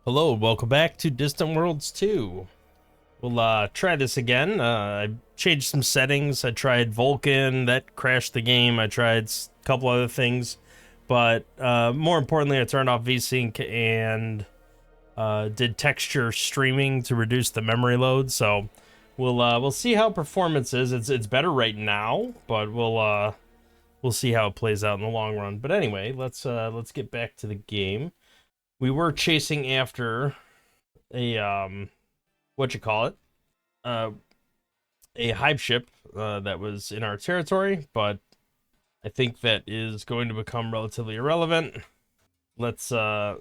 Hello, welcome back to Distant Worlds 2. We'll try this again. I changed some settings. I tried Vulkan, that crashed the game. I tried a couple other things, but more importantly, I turned off VSync and did texture streaming to reduce the memory load. So we'll see how performance is. It's better right now, but we'll see how it plays out in the long run. But anyway, let's get back to the game. We were chasing after a what you call it, uh a hive ship that was in our territory, but I think that is going to become relatively irrelevant. Let's zoom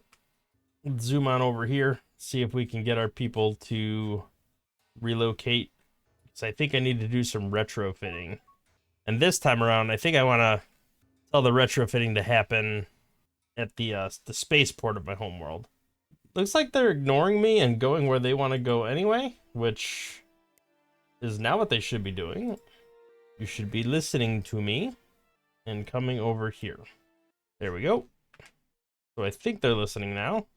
on over here, see if we can get our people to relocate, because I think I need to do some retrofitting. And this time around, I think I want to tell the retrofitting to happen at the spaceport of my homeworld. Looks like they're ignoring me and going where they want to go anyway, which is not what they should be doing. You should be listening to me and coming over here. There we go. So I think they're listening now.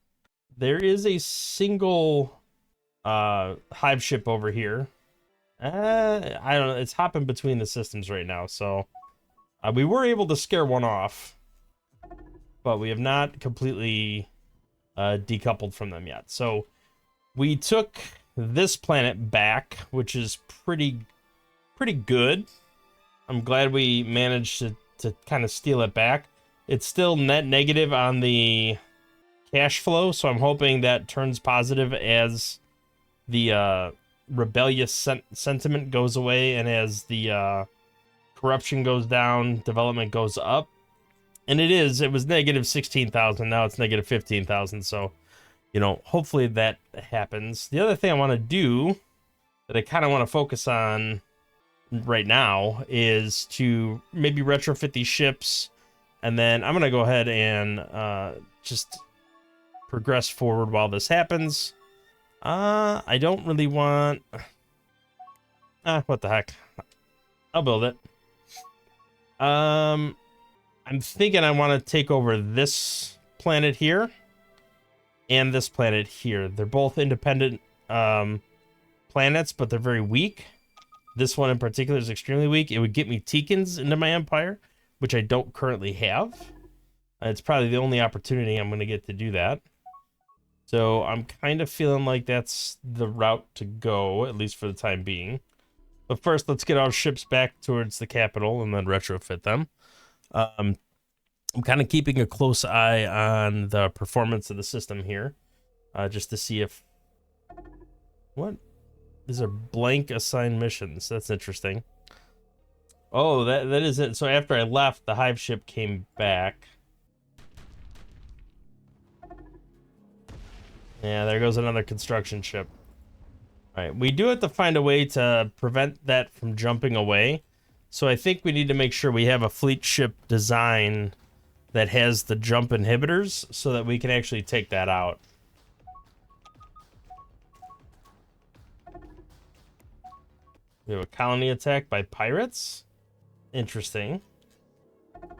There is a single hive ship over here. I don't know. It's hopping between the systems right now. So we were able to scare one off, but we have not completely decoupled from them yet. So we took this planet back, which is pretty good. I'm glad we managed to kind of steal it back. It's still net negative on the cash flow, so I'm hoping that turns positive as the rebellious sentiment goes away and as the corruption goes down, development goes up. And it was negative 16,000. Now it's negative 15,000. So, you know, hopefully that happens. The other thing I want to do that I kind of want to focus on right now is to maybe retrofit these ships. And then I'm going to go ahead and just progress forward while this happens. I don't really want... what the heck. I'll build it. I'm thinking I want to take over this planet here and this planet here. They're both independent planets, but they're very weak. This one in particular is extremely weak. It would get me Tikans into my empire, which I don't currently have. It's probably the only opportunity I'm going to get to do that. So I'm kind of feeling like that's the route to go, at least for the time being. But first, let's get our ships back towards the capital and then retrofit them. I'm kind of keeping a close eye on the performance of the system here, just to see if... What? These are blank assigned missions. That's interesting. Oh, that is it. So after I left, the hive ship came back. Yeah, there goes another construction ship. All right, we do have to find a way to prevent that from jumping away. So I think we need to make sure we have a fleet ship design that has the jump inhibitors so that we can actually take that out. We have a colony attack by pirates. Interesting. All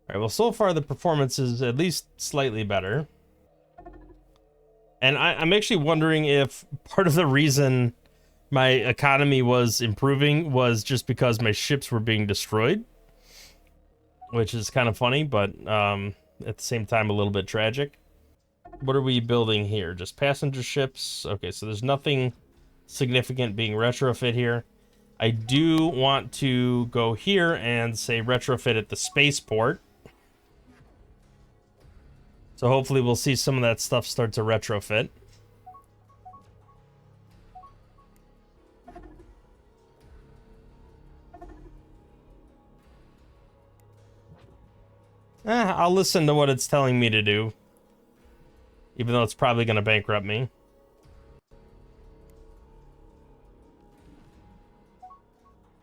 right, well, so far the performance is at least slightly better. And I'm actually wondering if part of the reason my economy was improving was just because my ships were being destroyed, which is kind of funny, but at the same time a little bit tragic. What are we building here? Just passenger ships? Okay, so there's nothing significant being retrofit here. I do want to go here and say retrofit at the spaceport. So hopefully we'll see some of that stuff start to retrofit. I'll listen to what it's telling me to do, even though it's probably going to bankrupt me.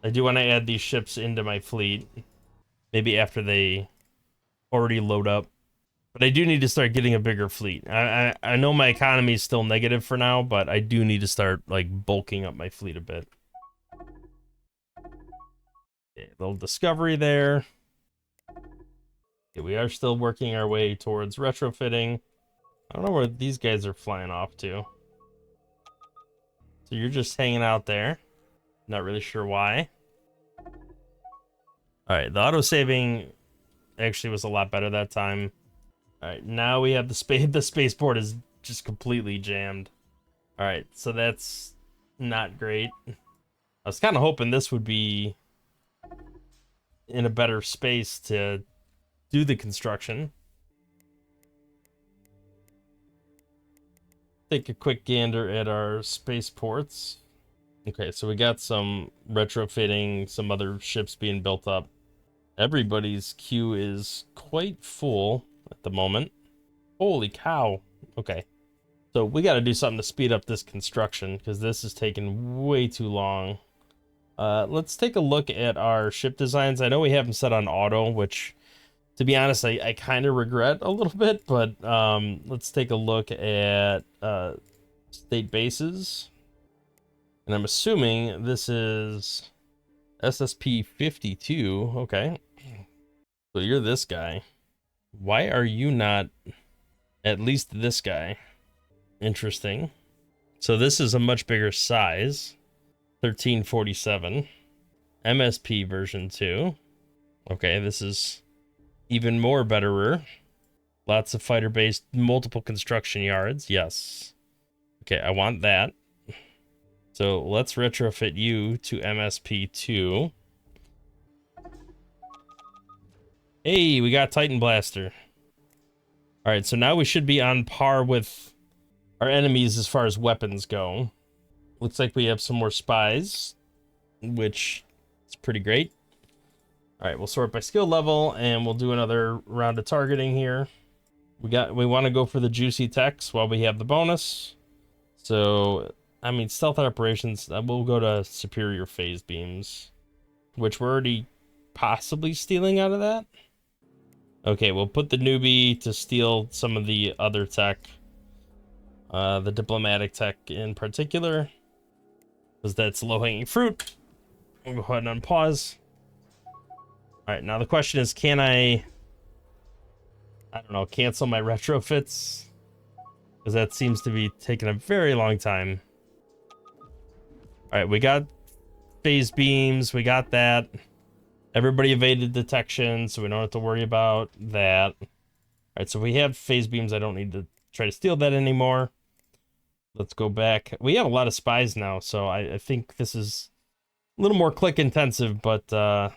I do want to add these ships into my fleet, maybe after they already load up. But I do need to start getting a bigger fleet. I know my economy is still negative for now, but I do need to start like bulking up my fleet a bit. Okay, little discovery there. Okay, we are still working our way towards retrofitting. I don't know where these guys are flying off to. So you're just hanging out there. Not really sure why. Alright, the auto-saving actually was a lot better that time. Alright, now we have the spaceport is just completely jammed. Alright, so that's not great. I was kind of hoping this would be in a better space to do the construction. Take a quick gander at our spaceports. Okay, so we got some retrofitting, some other ships being built up. Everybody's queue is quite full at the moment. Holy cow. Okay. So we got to do something to speed up this construction because this is taking way too long. Let's take a look at our ship designs. I know we have them set on auto, which, to be honest, I kind of regret a little bit, but let's take a look at state bases. And I'm assuming this is SSP 52. Okay. So you're this guy. Why are you not at least this guy? Interesting. So this is a much bigger size. 1347. MSP version 2. Okay, this is even more betterer. Lots of fighter-based, multiple construction yards. Yes. Okay, I want that. So let's retrofit you to MSP 2. Hey, we got Titan Blaster. Alright, so now we should be on par with our enemies as far as weapons go. Looks like we have some more spies, which is pretty great. Alright, we'll sort by skill level, and we'll do another round of targeting here. We want to go for the juicy techs while we have the bonus. So, I mean, stealth operations, we'll go to superior phase beams, which we're already possibly stealing out of that. Okay, we'll put the newbie to steal some of the other tech. The diplomatic tech in particular, because that's low-hanging fruit. We'll go ahead and unpause. Alright, now the question is, can I don't know, cancel my retrofits? Because that seems to be taking a very long time. Alright, we got phase beams, we got that. Everybody evaded detection, so we don't have to worry about that. Alright, so we have phase beams. I don't need to try to steal that anymore. Let's go back. We have a lot of spies now, so I think this is a little more click intensive, but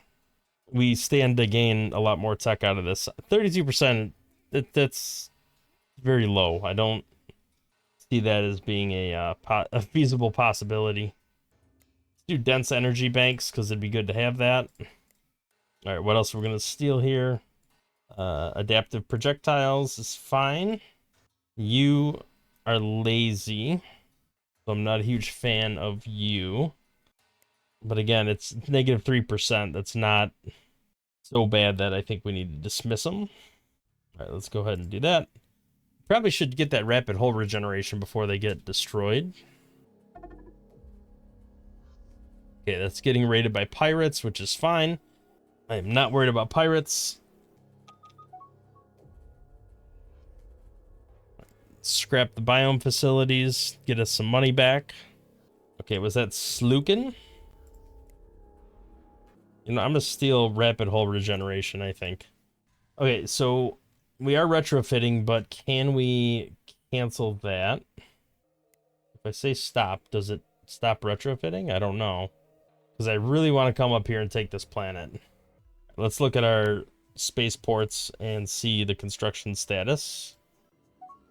we stand to gain a lot more tech out of this. 32%, that's very low. I don't see that as being a feasible possibility. Let's do dense energy banks, because it'd be good to have that. All right, what else we're gonna steal here? Adaptive projectiles is fine. You are lazy, so I'm not a huge fan of you. But again, it's negative 3%. That's not so bad that I think we need to dismiss them. All right, let's go ahead and do that. Probably should get that rapid hull regeneration before they get destroyed. Okay, that's getting raided by pirates, which is fine. I am not worried about pirates. Scrap the biome facilities, get us some money back. Okay, was that Slukin? You know, I'm gonna steal rapid hull regeneration, I think. Okay, so we are retrofitting, but can we cancel that? If I say stop, does it stop retrofitting? I don't know. Because I really want to come up here and take this planet. Let's look at our spaceports and see the construction status.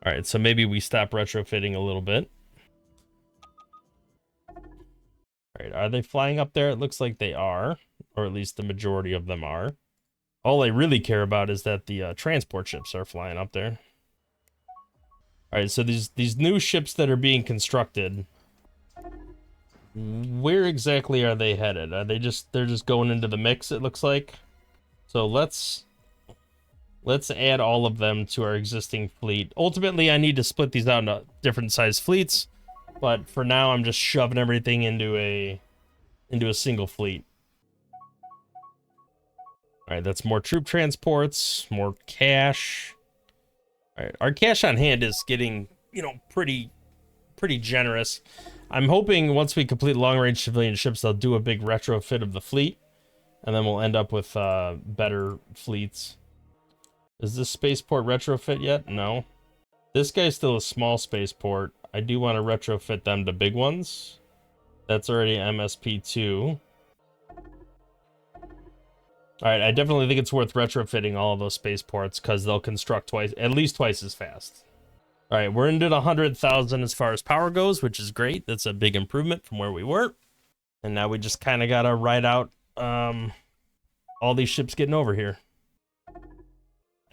All right, so maybe we stop retrofitting a little bit. All right, are they flying up there? It looks like they are, or at least the majority of them are. All I really care about is that the transport ships are flying up there. All right, so these new ships that are being constructed, where exactly are they headed? Are they're just going into the mix, it looks like. So let's add all of them to our existing fleet. Ultimately, I need to split these out into different size fleets, but for now I'm just shoving everything into a single fleet. All right, that's more troop transports, more cash. All right, our cash on hand is getting, you know, pretty generous. I'm hoping once we complete long-range civilian ships, they'll do a big retrofit of the fleet, and then we'll end up with better fleets. Is this spaceport retrofit yet? No. This guy's still a small spaceport. I do want to retrofit them to big ones. That's already MSP2. Alright, I definitely think it's worth retrofitting all of those spaceports because they'll construct at least twice as fast. Alright, we're into the 100,000 as far as power goes, which is great. That's a big improvement from where we were. And now we just kind of got to ride out all these ships getting over here.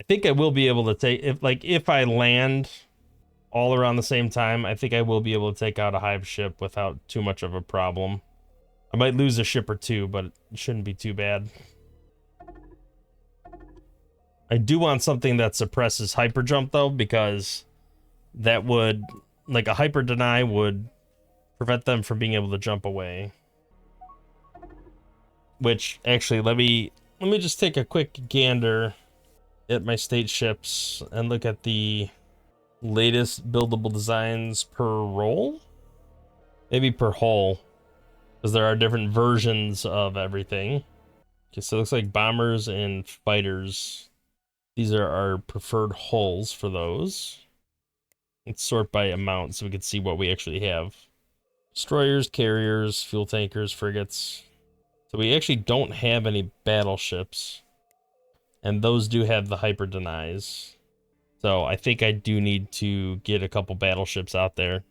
I think I will be able to take, if I land all around the same time, I think I will be able to take out a hive ship without too much of a problem. I might lose a ship or two, but it shouldn't be too bad. I do want something that suppresses hyper jump though, because that would, like a hyper deny would prevent them from being able to jump away. Which actually, let me just take a quick gander at my state ships and look at the latest buildable designs per role, maybe per hull, because there are different versions of everything. Okay, so it looks like bombers and fighters, these are our preferred hulls for those. Let's sort by amount so we can see what we actually have. Destroyers, carriers, fuel tankers, frigates. So we actually don't have any battleships, and those do have the hyper denies. So I think I do need to get a couple battleships out there.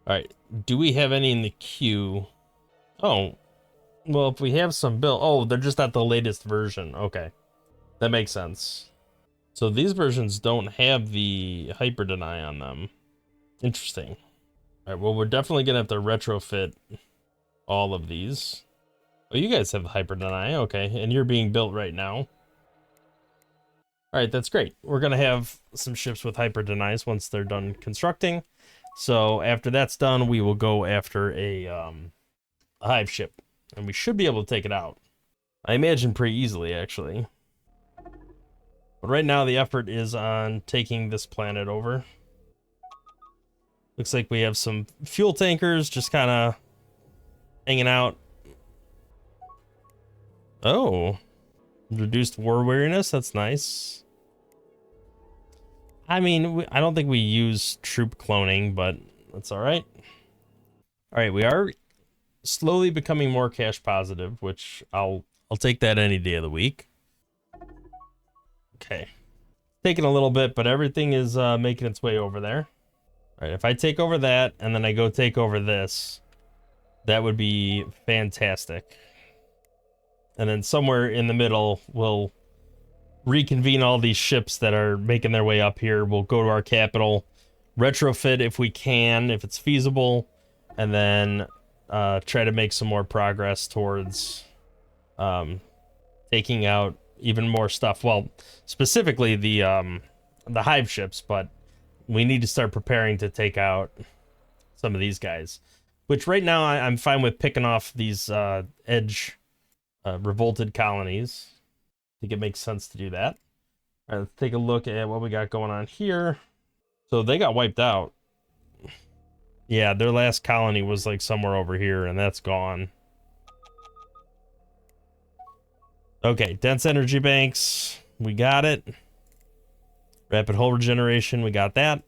All right, do we have any in the queue? Oh, well, if we have some built, oh, they're just not the latest version. Okay, that makes sense. So these versions don't have the hyper deny on them. Interesting. All right, well, we're definitely gonna have to retrofit all of these. Oh, you guys have the hyper deny, okay, and you're being built right now. All right, that's great. We're gonna have some ships with hyper denies once they're done constructing. So after that's done, we will go after a hive ship, and we should be able to take it out. I imagine pretty easily, actually. But right now, the effort is on taking this planet over. Looks like we have some fuel tankers just kind of hanging out. Oh, reduced war weariness. That's nice. I mean, I don't think we use troop cloning, but that's all right. All right, we are slowly becoming more cash positive, which I'll take that any day of the week. Okay, taking a little bit, but everything is making its way over there. All right, if I take over that and then I go take over this, that would be fantastic. And then somewhere in the middle, we'll reconvene all these ships that are making their way up here. We'll go to our capital, retrofit if we can, if it's feasible, and then try to make some more progress towards taking out even more stuff. Well, specifically the hive ships, but we need to start preparing to take out some of these guys, which right now I'm fine with picking off these edge revolted colonies. I think it makes sense to do that. All right, let's take a look at what we got going on here. So they got wiped out. Yeah, their last colony was like somewhere over here, and that's gone. Okay, dense energy banks, we got it. Rapid hull regeneration, we got that,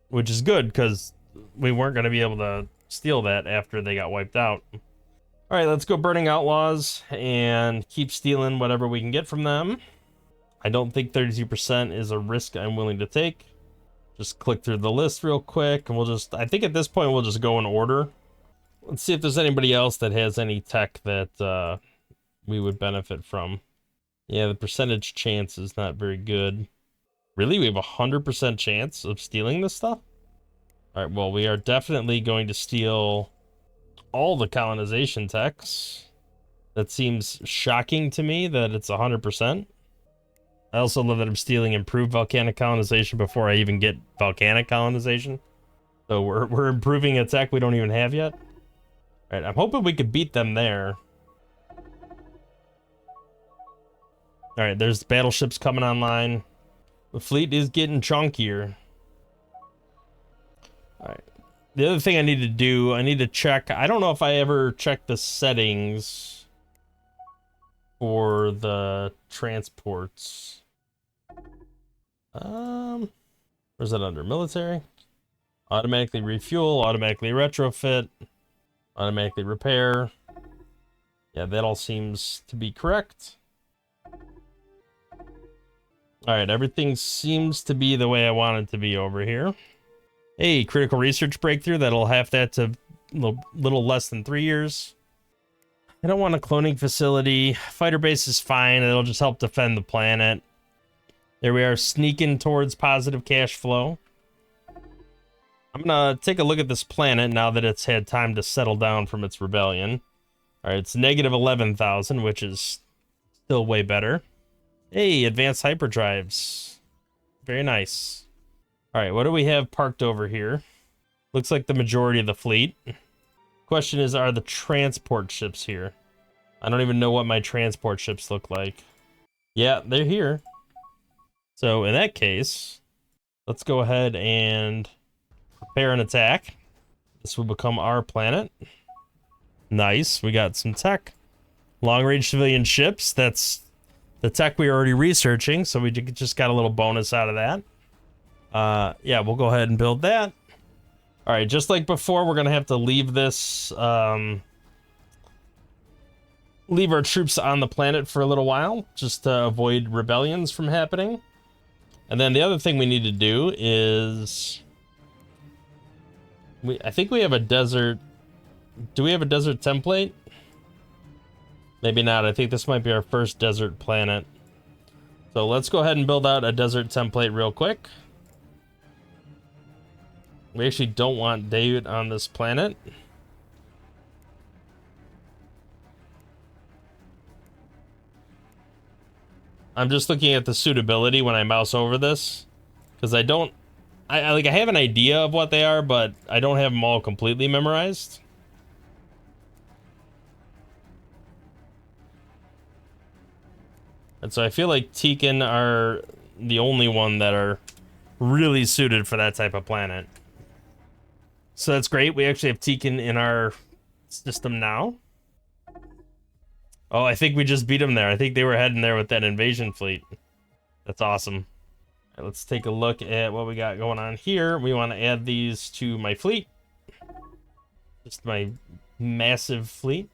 which is good because we weren't going to be able to steal that after they got wiped out. All right, let's go burning outlaws and keep stealing whatever we can get from them. I don't think 32% is a risk I'm willing to take. Just click through the list real quick, and I think at this point we'll just go in order. Let's see if there's anybody else that has any tech that we would benefit from. Yeah, the percentage chance is not very good. Really? We have a 100% chance of stealing this stuff? All right, well, we are definitely going to steal all the colonization techs. That seems shocking to me that it's 100%. I also love that I'm stealing improved volcanic colonization before I even get volcanic colonization. So we're improving a tech we don't even have yet. All right, I'm hoping we could beat them there. All right, there's battleships coming online. The fleet is getting chunkier. Alright. The other thing I need to do, I need to check. I don't know if I ever checked the settings for the transports. Where's that under? Military? Automatically refuel, automatically retrofit, automatically repair. Yeah, that all seems to be correct. Alright, everything seems to be the way I want it to be over here. Hey, critical research breakthrough. That'll have that to a little less than 3 years. I don't want a cloning facility. Fighter base is fine. It'll just help defend the planet. There we are, sneaking towards positive cash flow. I'm gonna take a look at this planet now that it's had time to settle down from its rebellion. Alright, it's negative 11,000, which is still way better. Hey, advanced hyperdrives. Very nice. Alright, what do we have parked over here? Looks like the majority of the fleet. Question is, are the transport ships here? I don't even know what my transport ships look like. Yeah, they're here. So in that case, let's go ahead and prepare an attack. This will become our planet. Nice, we got some tech. Long-range civilian ships, that's the tech we were already researching, so we just got a little bonus out of that. Yeah, we'll go ahead and build that. All right, just like before, we're gonna have to leave this, leave our troops on the planet for a little while, just to avoid rebellions from happening. And then the other thing we need to do is, I think we have a desert. Do we have a desert template? Maybe not. I think this might be our first desert planet. So let's go ahead and build out a desert template real quick. We actually don't want Dhayut on this planet. I'm just looking at the suitability when I mouse over this, because I have an idea of what they are, but I don't have them all completely memorized. And so I feel like Tekin are the only one that are really suited for that type of planet. So that's great. We actually have Tekin in our system now. Oh, I think we just beat them there. I think they were heading there with that invasion fleet. That's awesome. All right, let's take a look at what we got going on here. We want to add these to my fleet. Just my massive fleet.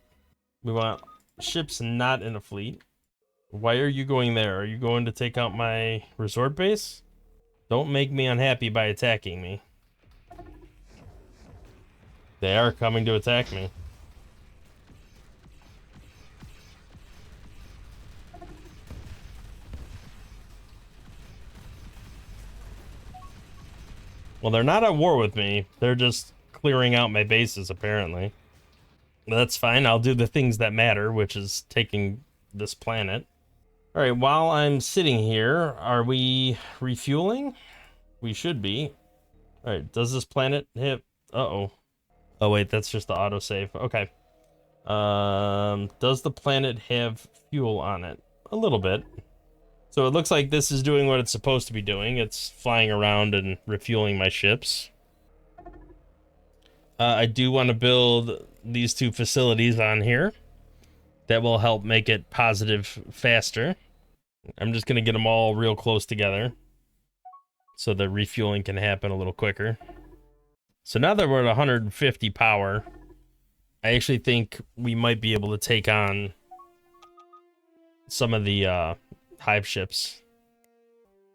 We want ships not in a fleet. Why are you going there? Are you going to take out my resort base? Don't make me unhappy by attacking me. They are coming to attack me. Well, they're not at war with me. They're just clearing out my bases, apparently. But that's fine. I'll do the things that matter, which is taking this planet. All right, while I'm sitting here, are we refueling? We should be. All right, does this planet hit? Uh-oh. Oh, wait, that's just the autosave. Okay. Does the planet have fuel on it? A little bit. So it looks like this is doing what it's supposed to be doing. It's flying around and refueling my ships. I do want to build these two facilities on here. That will help make it positive faster. I'm just going to get them all real close together so the refueling can happen a little quicker. So now that we're at 150 power, I actually think we might be able to take on some of the hive ships.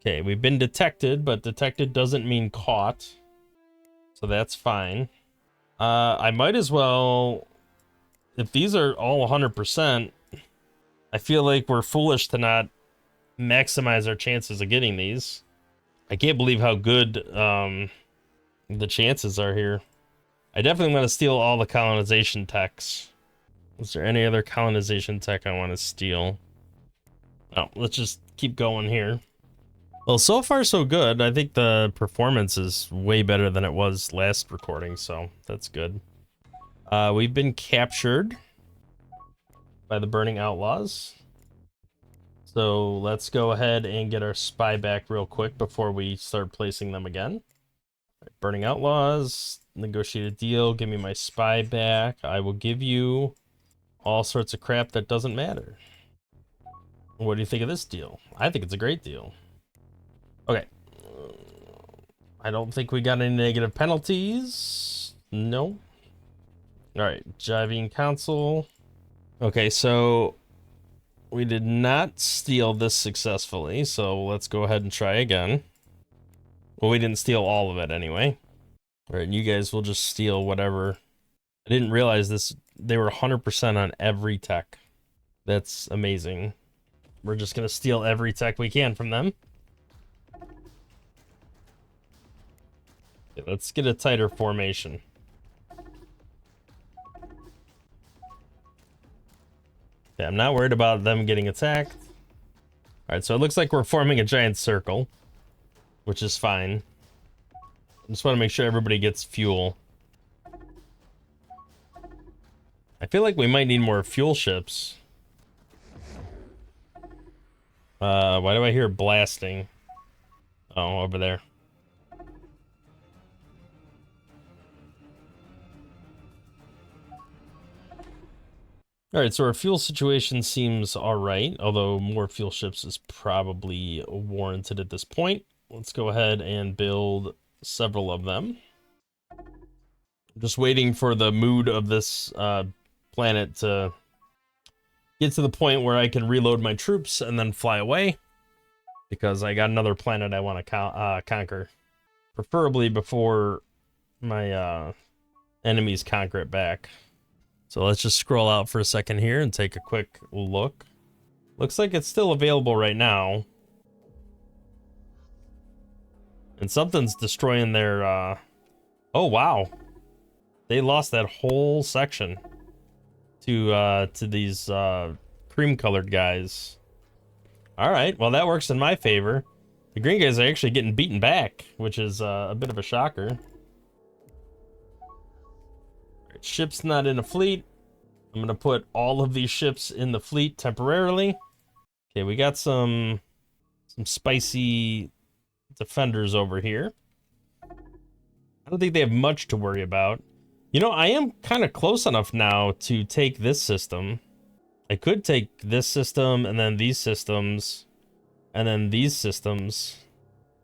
Okay, we've been detected, but detected doesn't mean caught. So that's fine. I might as well, if these are all 100%, I feel like we're foolish to not maximize our chances of getting these. I can't believe how good the chances are here. I definitely want to steal all the colonization techs. Is there any other colonization tech I want to steal? No, let's just keep going here. Well, so far so good. I think the performance is way better than it was last recording, so that's good. We've been captured by the Burning Outlaws. So let's go ahead and get our spy back real quick before we start placing them again. Burning Outlaws, negotiate a deal, give me my spy back. I will give you all sorts of crap that doesn't matter. What do you think of this deal? I think it's a great deal. Okay. I don't think we got any negative penalties. No. Alright, Jiving Council. Okay, so we did not steal this successfully, so let's go ahead and try again. Well, we didn't steal all of it anyway. Alright, and you guys will just steal whatever. I didn't realize this. They were 100% on every tech. That's amazing. We're just gonna steal every tech we can from them. Okay, let's get a tighter formation. Okay, I'm not worried about them getting attacked. Alright, so it looks like we're forming a giant circle, which is fine. I just want to make sure everybody gets fuel. I feel like we might need more fuel ships. Why do I hear blasting? Oh, over there. Alright, so our fuel situation seems alright, although more fuel ships is probably warranted at this point. Let's go ahead and build several of them. I'm just waiting for the mood of this planet to get to the point where I can reload my troops and then fly away, because I got another planet I want to conquer, preferably before my enemies conquer it back. So let's just scroll out for a second here and take a quick look. Looks like it's still available right now. And something's destroying their, oh wow. They lost that whole section to these, cream-colored guys. Alright, well that works in my favor. The green guys are actually getting beaten back, which is, a bit of a shocker. Ships not in a fleet. I'm gonna put all of these ships in the fleet temporarily. Okay, we got some spicy defenders over here. I don't think they have much to worry about. You know, I am kind of close enough now to take this system. I could take this system and then these systems and then these systems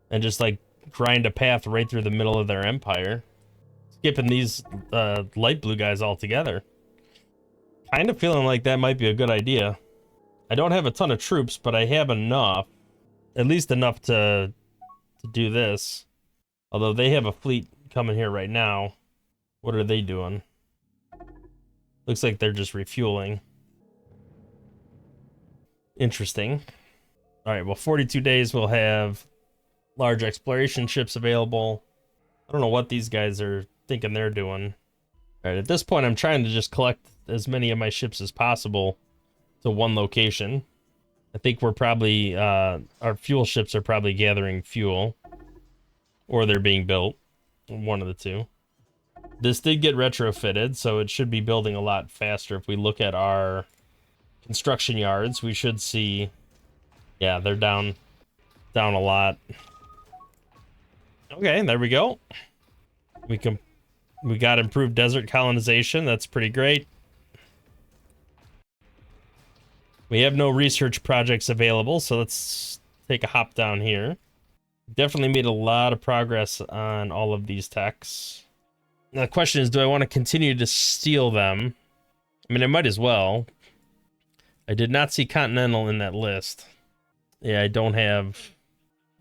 and just like grind a path right through the middle of their empire, skipping these light blue guys altogether. Kind of feeling like that might be a good idea. I don't have a ton of troops, but I have enough, at least enough to do this. Although they have a fleet coming here right now. What are they doing? Looks like they're just refueling. Interesting. All right, well, 42 days we'll have large exploration ships available. I don't know what these guys are thinking they're doing. All right, at this point, I'm trying to just collect as many of my ships as possible to one location. I think we're probably, our fuel ships are probably gathering fuel, or they're being built, one of the two. This did get retrofitted, so it should be building a lot faster. If we look at our construction yards, we should see, yeah, they're down a lot. Okay, there we go. We got improved desert colonization. That's pretty great. We have no research projects available, so let's take a hop down here. Definitely made a lot of progress on all of these techs. Now the question is, do I want to continue to steal them? I mean, I might as well. I did not see Continental in that list. Yeah, I don't have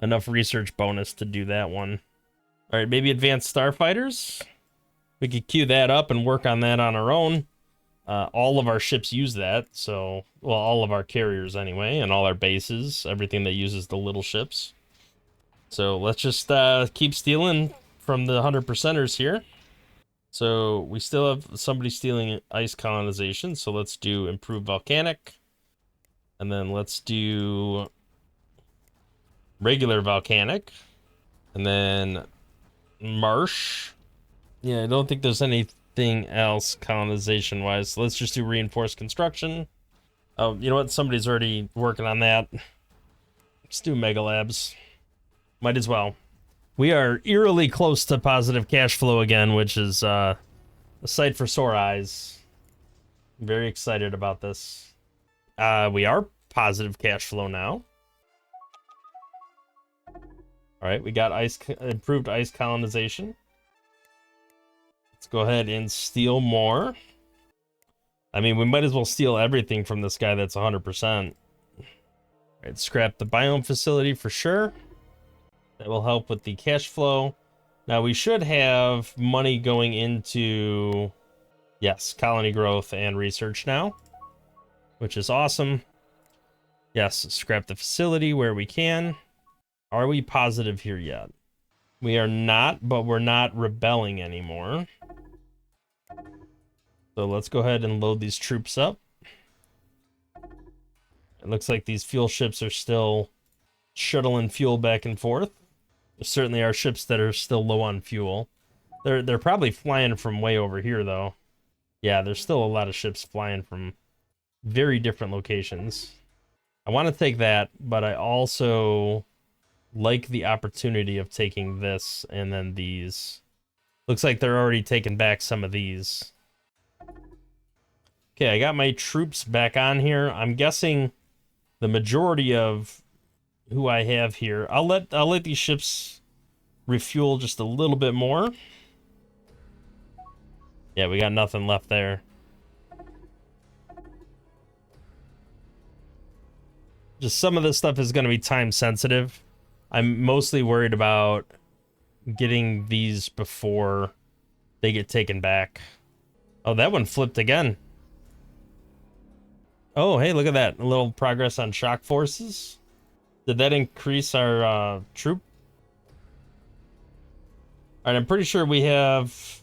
enough research bonus to do that one. All right, maybe advanced starfighters. We could queue that up and work on that on our own. All of our ships use that, so, well, all of our carriers anyway, and all our bases, everything that uses the little ships. So let's just keep stealing from the 100%ers here. So we still have somebody stealing ice colonization, so let's do improved volcanic. And then let's do regular volcanic. And then marsh. Yeah, I don't think there's anything else colonization-wise, so let's just do reinforced construction. Oh, you know what? Somebody's already working on that. Let's do Mega Labs. Might as well. We are eerily close to positive cash flow again, which is a sight for sore eyes. I'm very excited about this. We are positive cash flow now. All right, we got improved ice colonization. Let's go ahead and steal more. I mean, we might as well steal everything from this guy that's 100%. All right, scrap the biome facility for sure. That will help with the cash flow. Now, we should have money going into, yes, colony growth and research now, which is awesome. Yes, scrap the facility where we can. Are we positive here yet? We are not, but we're not rebelling anymore. So let's go ahead and load these troops up. It looks like these fuel ships are still shuttling fuel back and forth. There certainly are ships that are still low on fuel. They're probably flying from way over here, though. Yeah, there's still a lot of ships flying from very different locations. I want to take that, but I also like the opportunity of taking this and then these. Looks like they're already taking back some of these. Okay, I got my troops back on here. I'm guessing the majority of who I have here. I'll let these ships refuel just a little bit more. Yeah, we got nothing left there. Just some of this stuff is going to be time sensitive. I'm mostly worried about getting these before they get taken back. Oh, that one flipped again. Oh, hey, look at that. A little progress on shock forces. Did that increase our troop? All right, I'm pretty sure we have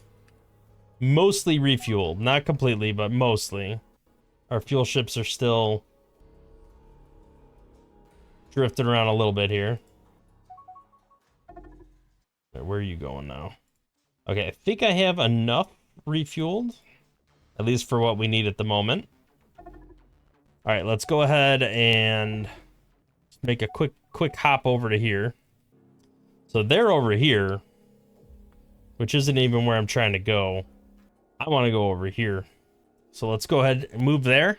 mostly refueled. Not completely, but mostly. Our fuel ships are still drifting around a little bit here. Where are you going now? Okay, I think I have enough refueled, at least for what we need at the moment. All right, let's go ahead and make a quick hop over to here. So they're over here, which isn't even where I'm trying to go. I want to go over here. So let's go ahead and move there.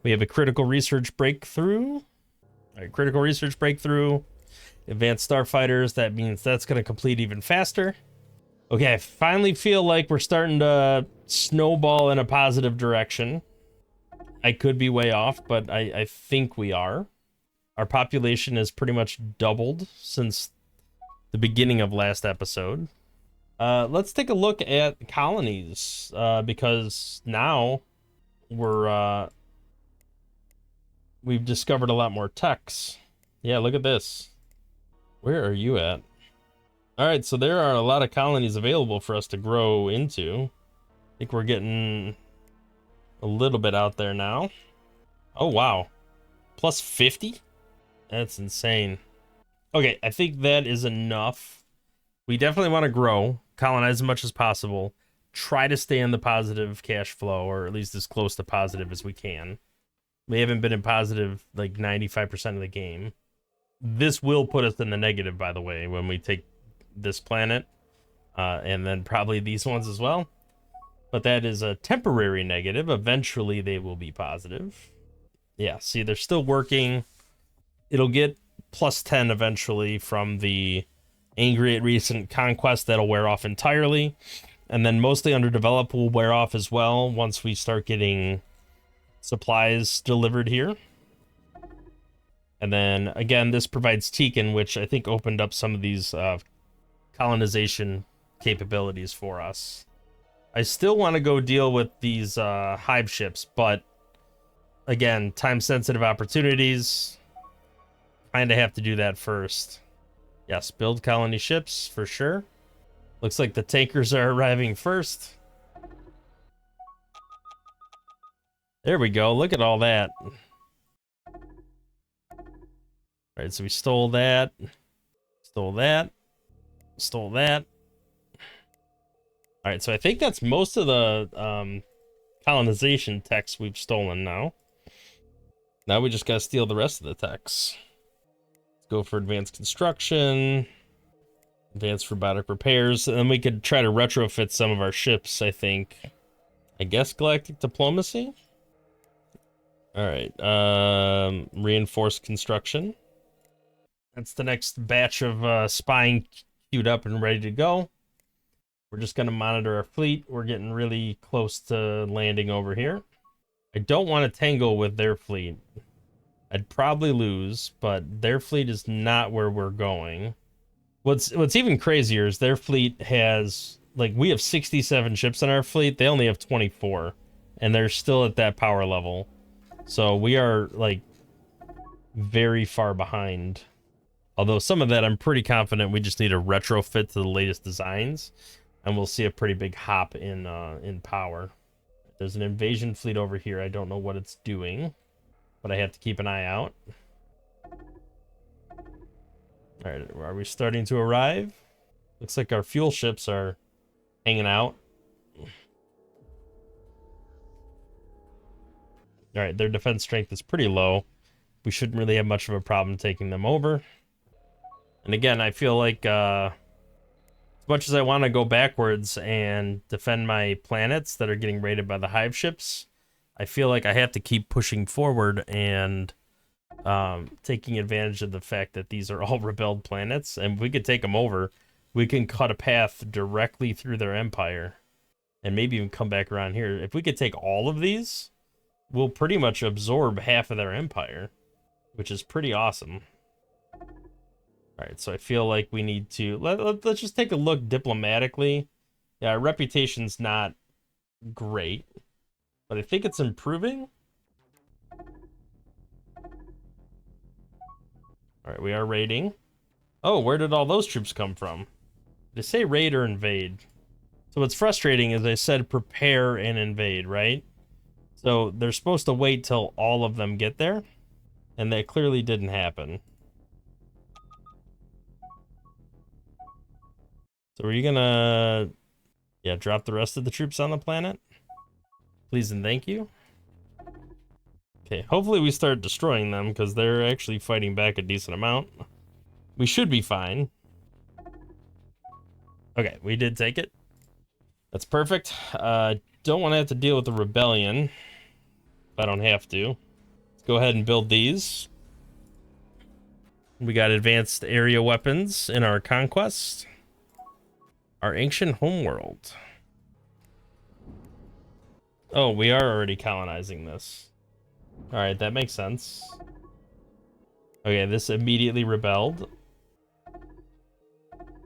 We have a critical research breakthrough. All right, critical research breakthrough. Advanced starfighters, that means that's going to complete even faster. Okay, I finally feel like we're starting to snowball in a positive direction. I could be way off, but I think we are. Our population has pretty much doubled since the beginning of last episode. Let's take a look at colonies, because now we've discovered a lot more techs. Yeah, look at this. Where are you at? All right, so there are a lot of colonies available for us to grow into. I think we're getting a little bit out there now. Oh, wow. Plus 50? That's insane. Okay, I think that is enough. We definitely want to grow, colonize as much as possible, try to stay in the positive cash flow, or at least as close to positive as we can. We haven't been in positive like 95% of the game. This will put us in the negative, by the way, when we take this planet, and then probably these ones as well. But that is a temporary negative. Eventually, they will be positive. Yeah, see, they're still working. It'll get plus 10 eventually from the Angry at Recent Conquest. That'll wear off entirely. And then mostly underdeveloped will wear off as well once we start getting supplies delivered here. And then, again, this provides Tekin, which I think opened up some of these colonization capabilities for us. I still want to go deal with these hive ships, but, again, time-sensitive opportunities. Kind of have to do that first. Yes, build colony ships, for sure. Looks like the tankers are arriving first. There we go. Look at all that. All right, so we stole that. Stole that. Stole that. All right, so I think that's most of the colonization techs we've stolen now. Now we just gotta steal the rest of the techs. Let's go for advanced construction, advanced robotic repairs, and then we could try to retrofit some of our ships, I think. I guess galactic diplomacy? Alright, reinforced construction. That's the next batch of spying queued up and ready to go. We're just gonna monitor our fleet. We're getting really close to landing over here. I don't want to tangle with their fleet. I'd probably lose, but their fleet is not where we're going. What's even crazier is their fleet has, like, we have 67 ships in our fleet. They only have 24, and they're still at that power level. So we are, like, very far behind. Although some of that I'm pretty confident we just need to retrofit to the latest designs, and we'll see a pretty big hop in power. There's an invasion fleet over here. I don't know what it's doing, but I have to keep an eye out. All right, are we starting to arrive? Looks like our fuel ships are hanging out. All right, their defense strength is pretty low. We shouldn't really have much of a problem taking them over. And again, I feel like as much as I want to go backwards and defend my planets that are getting raided by the hive ships, I feel like I have to keep pushing forward and taking advantage of the fact that these are all rebelled planets. And if we could take them over, we can cut a path directly through their empire and maybe even come back around here. If we could take all of these, we'll pretty much absorb half of their empire, which is pretty awesome. All right, so I feel like we need to let's just take a look diplomatically. Yeah, our reputation's not great, but I think it's improving. All right, we are raiding. Oh, where did all those troops come from? They say raid or invade. So what's frustrating is I said prepare and invade, right? So they're supposed to wait till all of them get there, and that clearly didn't happen. So are you gonna, yeah, drop the rest of the troops on the planet? Please and thank you. Okay, hopefully we start destroying them because they're actually fighting back a decent amount. We should be fine. Okay, we did take it. That's perfect. Don't want to have to deal with the rebellion if I don't have to. Let's go ahead and build these. We got advanced area weapons in our conquest. Our ancient homeworld. Oh, we are already colonizing this. All right, that makes sense. Okay, this immediately rebelled.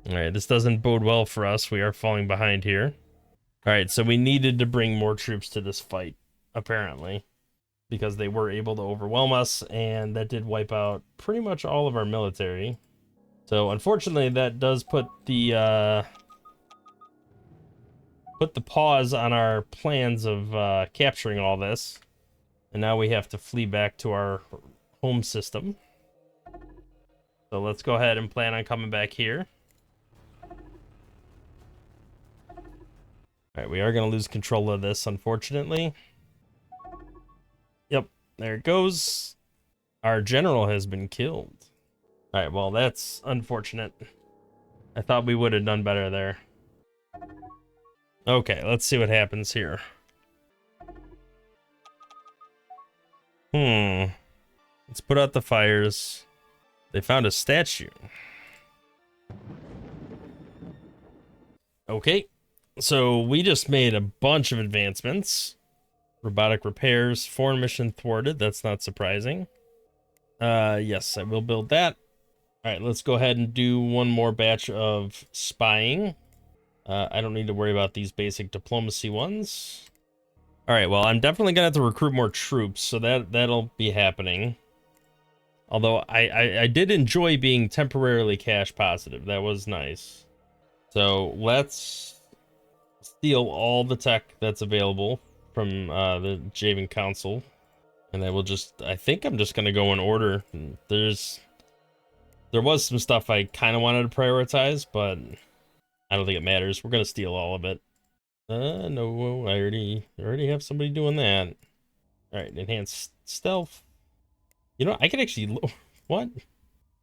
All right, this doesn't bode well for us. We are falling behind here. All right, so we needed to bring more troops to this fight, apparently, because they were able to overwhelm us, and that did wipe out pretty much all of our military. So unfortunately, that does put the pause on our plans of capturing all this, and now we have to flee back to our home system. So let's go ahead and plan on coming back here. All right, we are going to lose control of this, unfortunately. Yep, there it goes. Our general has been killed. All right, well, that's unfortunate. I thought we would have done better there. Okay, let's see what happens here. Let's put out the fires. They found a statue. Okay, so we just made a bunch of advancements. Robotic repairs, foreign mission thwarted. That's not surprising. Yes, I will build that. All right, let's go ahead and do one more batch of spying. I don't need to worry about these basic diplomacy ones. All right, well, I'm definitely gonna have to recruit more troops, so that'll be happening. Although I did enjoy being temporarily cash positive. That was nice. So let's steal all the tech that's available from the Javan Council, and I think I'm just gonna go in order. There was some stuff I kind of wanted to prioritize, but I don't think it matters. We're gonna steal all of it. No, I already have somebody doing that. All right, enhanced stealth. You know, I could actually, what?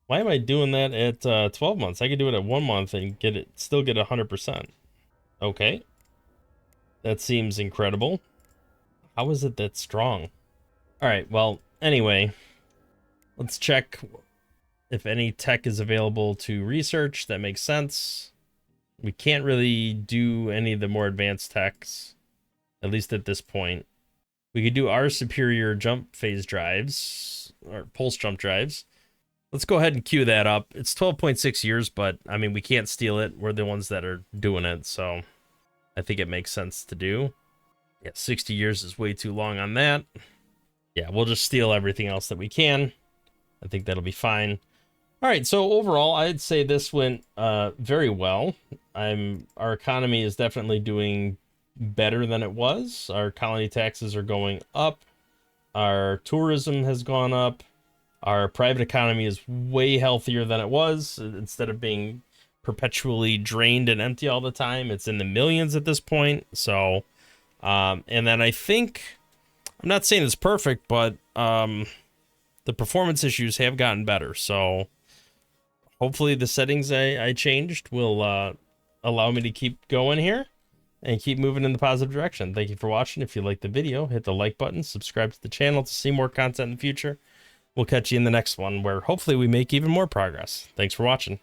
Why am I doing that at 12 months? I could do it at 1 month and still get 100%. Okay. That seems incredible. How is it that strong? All right, well, anyway, let's check if any tech is available to research. That makes sense. We can't really do any of the more advanced techs, at least at this point. We could do our superior jump phase drives, or pulse jump drives. Let's go ahead and queue that up. It's 12.6 years, but I mean, we can't steal it. We're the ones that are doing it, so I think it makes sense to do. Yeah, 60 years is way too long on that. Yeah, we'll just steal everything else that we can. I think that'll be fine. All right, so overall, I'd say this went very well. Our economy is definitely doing better than it was. Our colony taxes are going up. Our tourism has gone up. Our private economy is way healthier than it was. Instead of being perpetually drained and empty all the time, it's in the millions at this point. So, and then I think, I'm not saying it's perfect, but the performance issues have gotten better. So hopefully the settings I changed will allow me to keep going here and keep moving in the positive direction. Thank you for watching. If you liked the video, hit the like button, subscribe to the channel to see more content in the future. We'll catch you in the next one where hopefully we make even more progress. Thanks for watching.